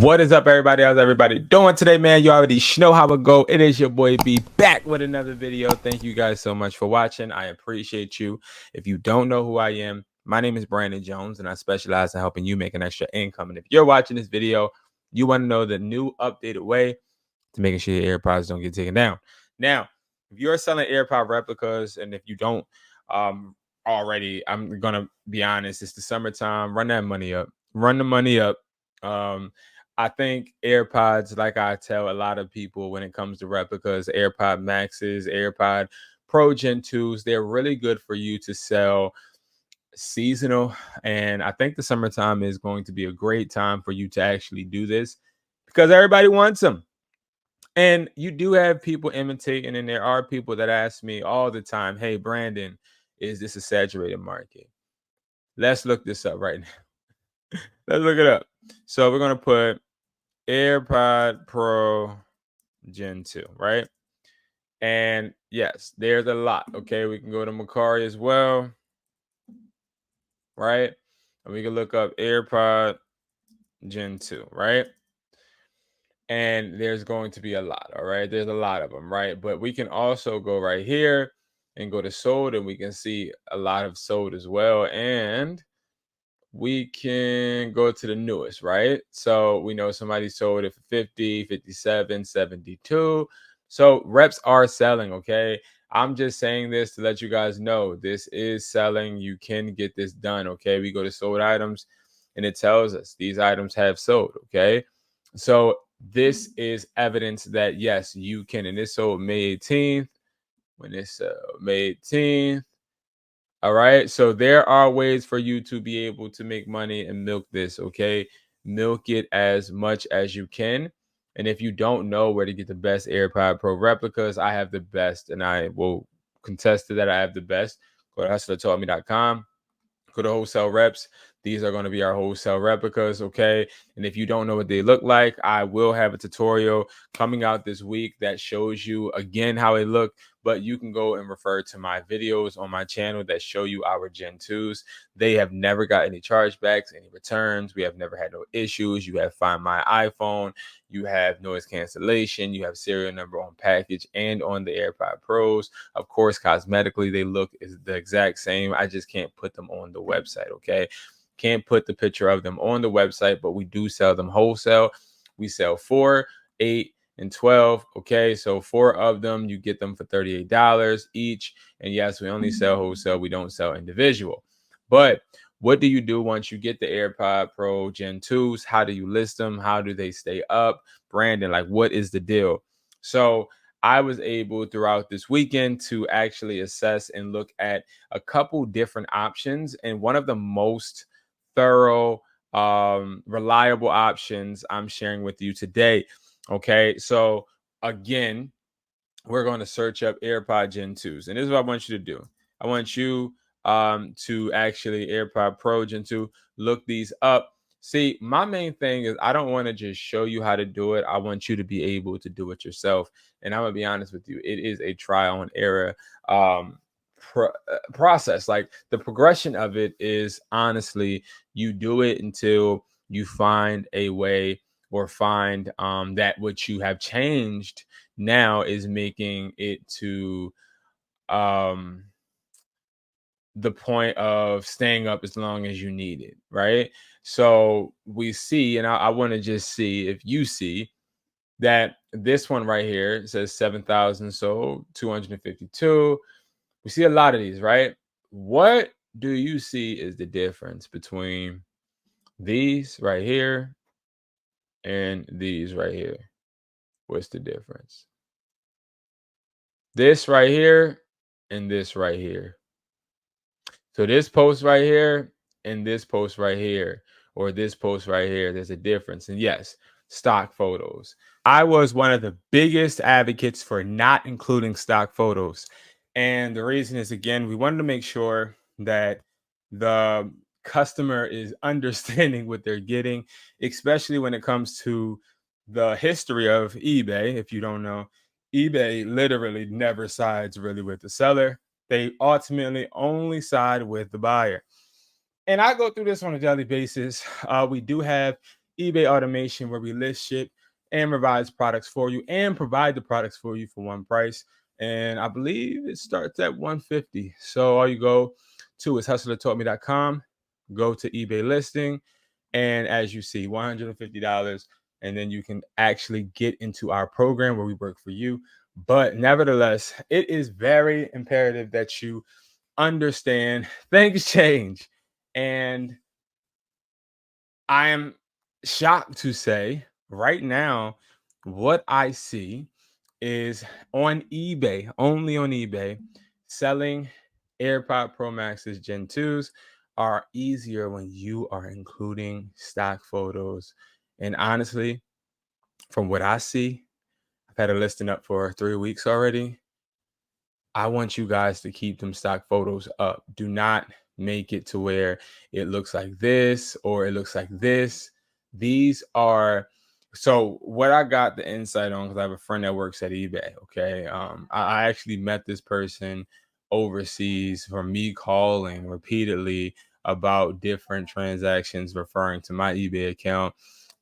What is up, everybody? How's everybody doing today, man? You already know how it go. It is your boy B back with another video. Thank you guys so much for watching. I appreciate you. If you don't know who I am, my name is Brandon Jones, and I specialize in helping you make an extra income. And if you're watching this video, you want to know the new updated way to making sure your AirPods don't get taken down. Now, if you're selling AirPod replicas, and if you don't already, I'm gonna be honest, it's the summertime. Run that money up. Run the money up. I think AirPods, like I tell a lot of people when it comes to replicas, AirPod Maxes, AirPod Pro Gen 2s, they're really good for you to sell seasonal. And I think the summertime is going to be a great time for you to actually do this because everybody wants them. And you do have people imitating, and there are people that ask me all the time, hey, Brandon, is this a saturated market? Let's look this up right now. Let's look it up. So we're going to put AirPod Pro Gen 2, right? And yes, there's a lot. Okay, we can go to Mercari as well, right? And we can look up AirPod Gen 2, right? And there's going to be a lot, all right? There's a lot of them, right? But we can also go right here and go to sold, and we can see a lot of sold as well. And we can go to the newest, right? So we know somebody sold it for 50, 57, 72. So reps are selling, okay? I'm just saying this to let you guys know this is selling. You can get this done, okay? We go to sold items and it tells us these items have sold, okay? So this is evidence that yes, you can. And this sold May 18th. When it's May 18th. All right. So there are ways for you to be able to make money and milk this. Okay. Milk it as much as you can. And if you don't know where to get the best AirPod Pro replicas, I have the best, and I will contest to that. I have the best. Go to hustlertoldme.com. Go to wholesale reps. These are going to be our wholesale replicas, okay? And if you don't know what they look like, I will have a tutorial coming out this week that shows you again how they look, but you can go and refer to my videos on my channel that show you our Gen 2s. They have never got any chargebacks, any returns. We have never had no issues. You have Find My iPhone. You have noise cancellation. You have serial number on package and on the AirPod Pros. Of course, cosmetically, they look the exact same. I just can't put them on the website, okay? Can't put the picture of them on the website, but we do sell them wholesale. We sell 4, 8, and 12. Okay, so 4 of them, you get them for $38 each. And yes, we only sell wholesale. We don't sell individual. But what do you do once you get the AirPod Pro Gen 2s? How do you list them? How do they stay up? Brandon, like, what is the deal? So I was able throughout this weekend to actually assess and look at a couple different options. And one of the most thorough, reliable options I'm sharing with you today. Okay, so again, we're going to search up AirPod Gen 2s, and this is what I want you to do. I want you to actually AirPod Pro Gen 2, look these up. See, my main thing is I don't want to just show you how to do it. I want you to be able to do it yourself. And I'm gonna be honest with you, it is a trial and error process. Like, the progression of it is honestly, you do it until you find a way or find that what you have changed now is making it to the point of staying up as long as you need it, right? So we see, and I want to just see if you see that this one right here says 7,000 sold, 252. We see a lot of these, right? What do you see is the difference between these right here and these right here? What's the difference? This right here and this right here. So this post right here and this post right here, or this post right here, there's a difference. And yes, stock photos. I was one of the biggest advocates for not including stock photos. And the reason is, again, we wanted to make sure that the customer is understanding what they're getting, especially when it comes to the history of eBay. If you don't know, eBay literally never sides really with the seller. They ultimately only side with the buyer. And I go through this on a daily basis. We do have eBay automation where we list, ship, and revise products for you and provide the products for you for one price. And I believe it starts at 150. So all you go to is hustlertaught.me.com, go to eBay listing, and as you see, $150, and then you can actually get into our program where we work for you. But nevertheless, it is very imperative that you understand things change. And I am shocked to say right now, what I see is on eBay, only on eBay, selling AirPod Pro Maxes Gen 2s are easier when you are including stock photos. And honestly, from what I see, I've had a listing up for 3 weeks already. I want you guys to keep them stock photos up. Do not make it to where it looks like this or it looks like this. These are so what I got the insight on because I have a friend that works at eBay. Okay. I actually met this person overseas from me calling repeatedly about different transactions referring to my eBay account.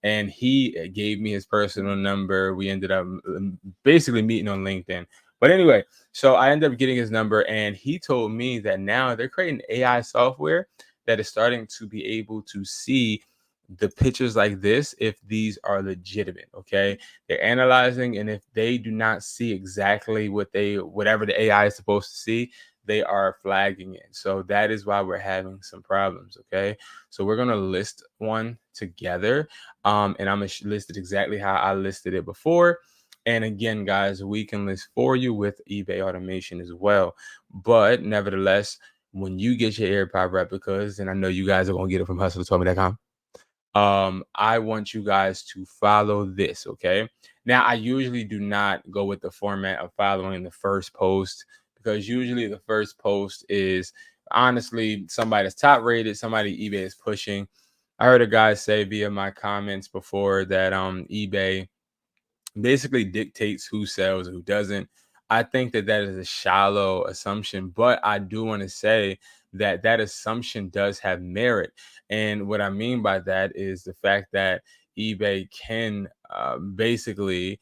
And he gave me his personal number. We ended up basically meeting on LinkedIn. But anyway, so I ended up getting his number, and he told me that now they're creating AI software that is starting to be able to see the pictures like this if these are legitimate. Okay, they're analyzing, and if they do not see exactly whatever the AI is supposed to see, they are flagging it. So that is why we're having some problems. Okay, so we're gonna list one together, and I'm gonna list it exactly how I listed it before. And again, guys, we can list for you with eBay automation as well. But nevertheless, when you get your AirPod replicas, and I know you guys are gonna get it from hustlertold.com, I want you guys to follow this. Okay. Now, I usually do not go with the format of following the first post because usually the first post is honestly somebody that's top rated, somebody eBay is pushing. I heard a guy say via my comments before that eBay basically dictates who sells and who doesn't. I think that that is a shallow assumption, but I do want to say that that assumption does have merit. And what I mean by that is the fact that eBay can basically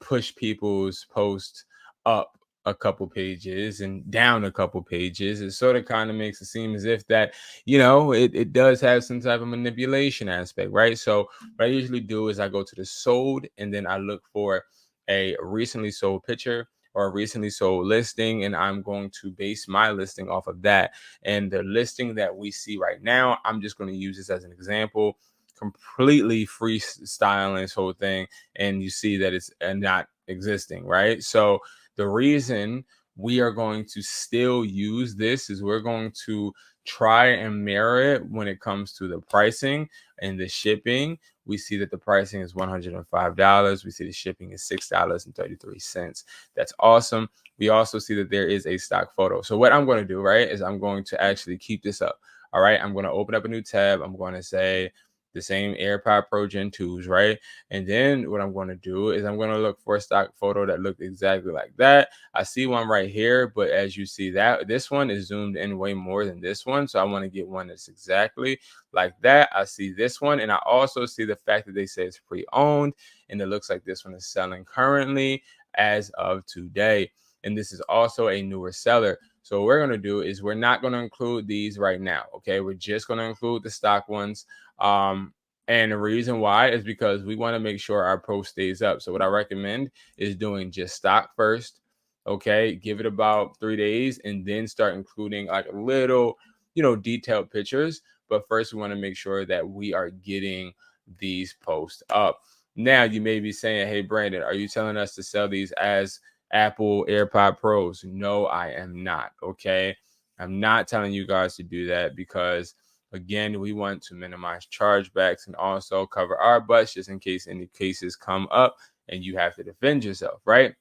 push people's posts up a couple pages and down a couple pages. It sort of kind of makes it seem as if that, it does have some type of manipulation aspect, right? So what I usually do is I go to the sold and then I look for a recently sold picture or a recently sold listing, and I'm going to base my listing off of that. And the listing that we see right now, I'm just going to use this as an example, completely freestyling this whole thing, and you see that it's not existing, right? So the reason we are going to still use this is we're going to try and mirror it when it comes to the pricing and the shipping. We see that the pricing is $105. We see the shipping is $6.33. That's awesome. We also see that there is a stock photo. So what I'm going to do, right, is I'm going to actually keep this up. All right. I'm going to open up a new tab. I'm going to say the same AirPod Pro Gen 2s, right? And then what I'm going to do is I'm going to look for a stock photo that looked exactly like that. I see one right here, but as you see that this one is zoomed in way more than this one. So I want to get one that's exactly like that. I see this one, and I also see the fact that they say it's pre-owned, and it looks like this one is selling currently as of today. And this is also a newer seller. So what we're going to do is we're not going to include these right now. Okay. We're just going to include the stock ones. And the reason why is because we want to make sure our post stays up. So what I recommend is doing just stock first. Okay. Give it about 3 days and then start including like a little, detailed pictures. But first, we want to make sure that we are getting these posts up. Now, you may be saying, hey, Brandon, are you telling us to sell these as Apple AirPod Pros? No, I am not. Okay. I'm not telling you guys to do that because, again, we want to minimize chargebacks and also cover our butts just in case any cases come up and you have to defend yourself, right?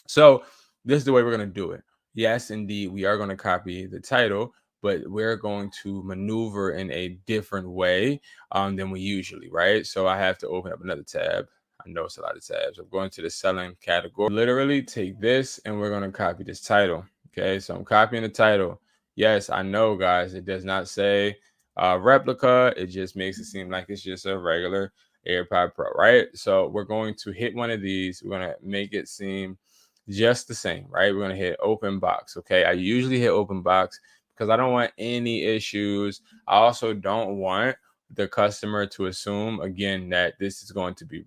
So this is the way we're going to do it. Yes, indeed, we are going to copy the title, but we're going to maneuver in a different way than we usually, right? So I have to open up another tab. I know it's a lot of tabs. I'm going to the selling category. Literally take this and we're going to copy this title. Okay, so I'm copying the title. Yes, I know, guys, it does not say replica, it just makes it seem like it's just a regular AirPod Pro, right? So we're going to hit one of these. We're going to make it seem just the same, right? We're going to hit open box. Okay. I usually hit open box because I don't want any issues. I also don't want the customer to assume again that this is going to be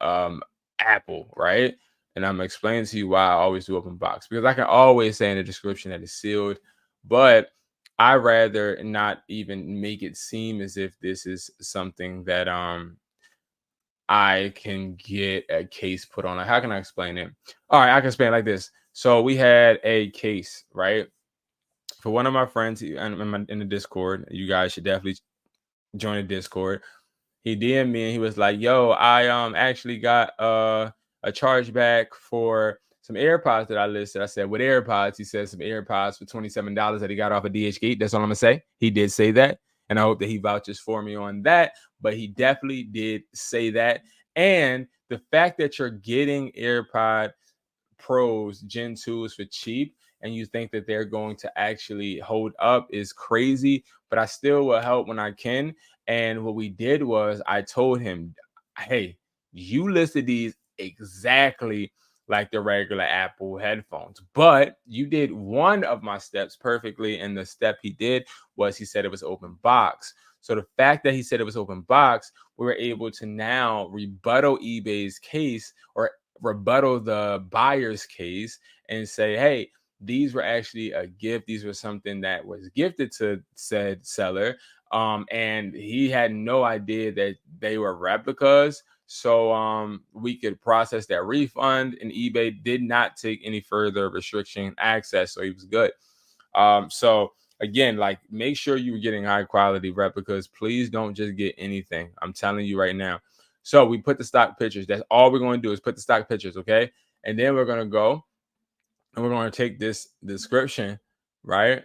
um Apple, right? And I'm explaining to you why I always do open box, because I can always say in the description that it's sealed, but I rather not even make it seem as if this is something that I can get a case put on. Like, how can I explain it? All right, I can explain it like this. So we had a case, right? For one of my friends in the Discord. You guys should definitely join the Discord. He DM'd me and he was like, "Yo, I actually got a chargeback for some AirPods that I listed." I said, "What AirPods?" He said some AirPods for $27 that he got off of DHgate. That's all I'm gonna say. He did say that, and I hope that he vouches for me on that. But he definitely did say that. And the fact that you're getting AirPod Pros Gen 2s for cheap and you think that they're going to actually hold up is crazy, but I still will help when I can. And what we did was I told him, "Hey, you listed these exactly like the regular Apple headphones, but you did one of my steps perfectly, and the step he did was he said it was open box." So the fact that he said it was open box, we were able to now rebuttal eBay's case, or rebuttal the buyer's case, and say, "Hey, these were actually a gift. These were something that was gifted to said seller. And he had no idea that they were replicas." So we could process that refund, and eBay did not take any further restriction access. So he was good. So again, like, make sure you're getting high quality replicas. Please don't just get anything. I'm telling you right now. So we put the stock pictures. That's all we're going to do is put the stock pictures, okay? And then we're going to go and we're going to take this description, right?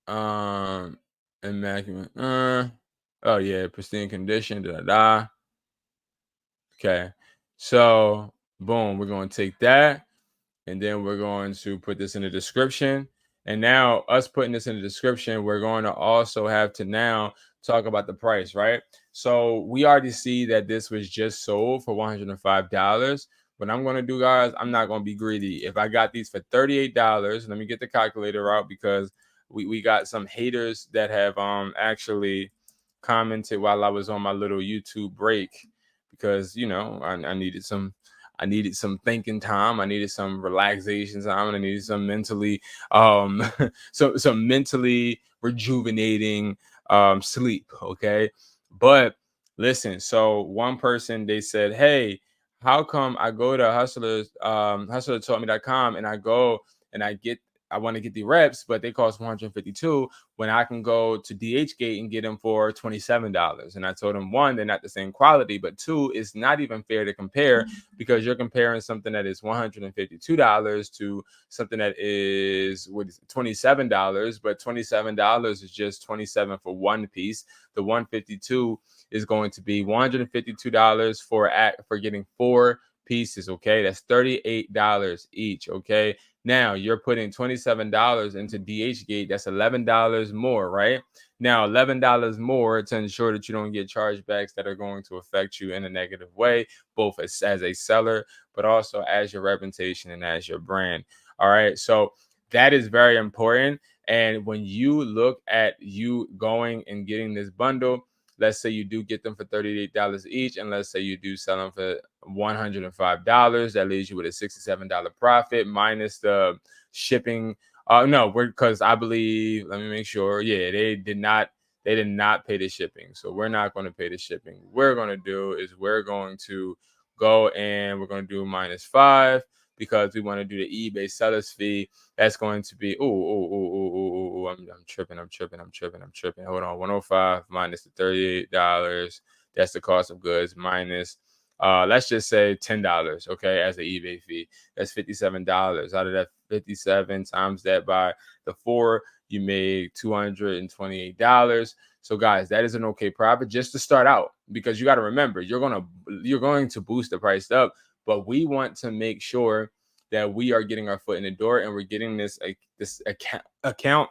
Um, immaculate. Oh yeah, pristine condition. Da da da. Okay. So boom, we're going to take that. And then we're going to put this in the description. And now, us putting this in the description, we're going to also have to now talk about the price, right? So we already see that this was just sold for $105. What I'm going to do, guys, I'm not going to be greedy. If I got these for $38, let me get the calculator out, because we got some haters that have actually commented while I was on my little YouTube break, because I needed some thinking time. I needed some relaxation time. And I needed some mentally, some mentally rejuvenating sleep. Okay. But listen, so one person, they said, "Hey, how come I go to hustler taught me.com, and I go and I want to get the reps, but they cost 152, when I can go to DHgate and get them for $27. And I told him, one, they're not the same quality, but two, it's not even fair to compare, because you're comparing something that is $152 to something that is $27, but $27 is just 27 for one piece. The 152 is going to be $152 for getting four pieces. Okay, that's $38 each. Okay, now you're putting $27 into DHgate. That's $11 more, right? Now, $11 more to ensure that you don't get chargebacks that are going to affect you in a negative way, both as a seller, but also as your reputation and as your brand. All right. So that is very important. And when you look at you going and getting this bundle, let's say you do get them for $38 each, and let's say you do sell them for $105, that leaves you with a $67 profit minus the shipping. No, because I believe, let me make sure. Yeah, they did not pay the shipping. So we're not going to pay the shipping. What we're going to do is we're going to go and we're going to do -5, because we want to do the eBay seller's fee. That's going to be, I'm tripping. Hold on, 105 minus the $38. That's the cost of goods minus, let's just say $10, okay, as an eBay fee. That's $57. Out of that 57, times that by the 4, you made $228. So guys, that is an okay profit just to start out, because you got to remember, you're going to boost the price up, but we want to make sure that we are getting our foot in the door, and we're getting this account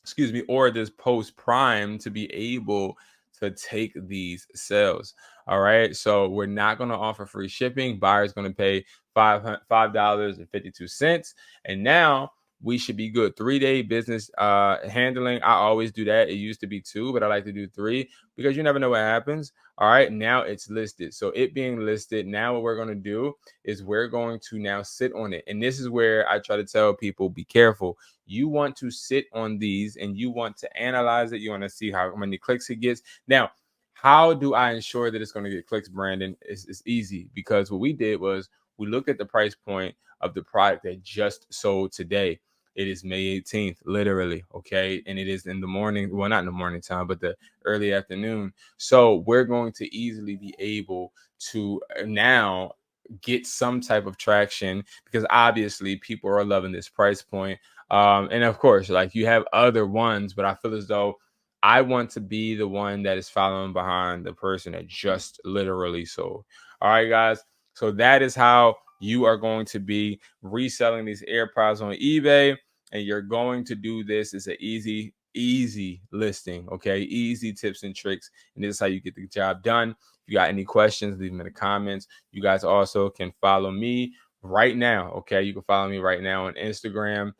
excuse me, or this post prime to be able to take these sales. All right. So we're not going to offer free shipping. Buyer's going to pay $5.52. And now we should be good. 3-day business handling. I always do that. It used to be 2, but I like to do 3 because you never know what happens. All right. Now it's listed. So it being listed, now what we're going to do is we're going to now sit on it. And this is where I try to tell people, be careful. You want to sit on these and you want to analyze it. You want to see how many clicks it gets. Now, how do I ensure that it's going to get clicks, Brandon? It's easy, because what we did was we looked at the price point of the product that just sold today. It is May 18th, literally, okay? And it is in the morning. Well, not in the morning time, but the early afternoon. So we're going to easily be able to now get some type of traction, because obviously people are loving this price point. And of course, like, you have other ones, but I feel as though I want to be the one that is following behind the person that just literally sold. All right, guys. So that is how you are going to be reselling these AirPods on eBay. And you're going to do this. It's an easy listing. Okay. Easy tips and tricks. And this is how you get the job done. If you got any questions, leave them in the comments. You guys also can follow me right now. Okay. You can follow me right now on Instagram,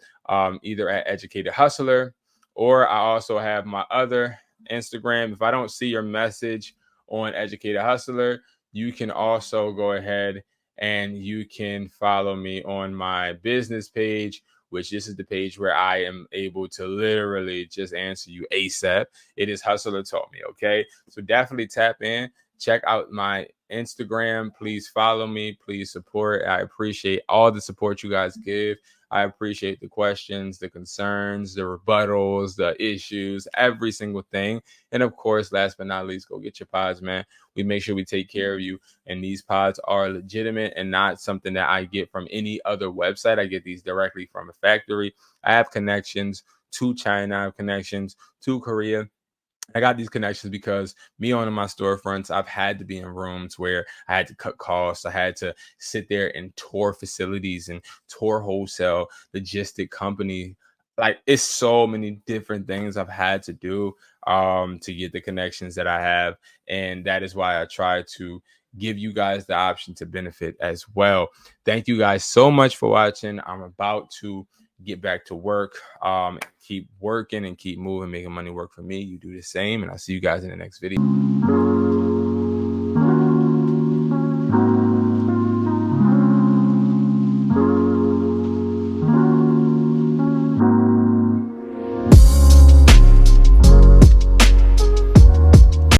either at Educated Hustler, or I also have my other Instagram. If I don't see your message on Educated Hustler, you can also go ahead and you can follow me on my business page, which this is the page where I am able to literally just answer you ASAP. It is Hustler Taught Me. Okay. So definitely tap in, check out my Instagram. Please follow me. Please support. I appreciate all the support you guys give. I appreciate the questions, the concerns, the rebuttals, the issues, every single thing. And of course, last but not least, go get your pods, man. We make sure we take care of you. And these pods are legitimate and not something that I get from any other website. I get these directly from a factory. I have connections to China, I have connections to Korea. I got these connections because me owning my storefronts, I've had to be in rooms where I had to cut costs. I had to sit there and tour facilities and tour wholesale logistic company. Like, it's so many different things I've had to do to get the connections that I have. And that is why I try to give you guys the option to benefit as well. Thank you guys so much for watching. I'm about to get back to work, keep working and keep moving, making money work for me. You do the same, and I'll see you guys in the next video.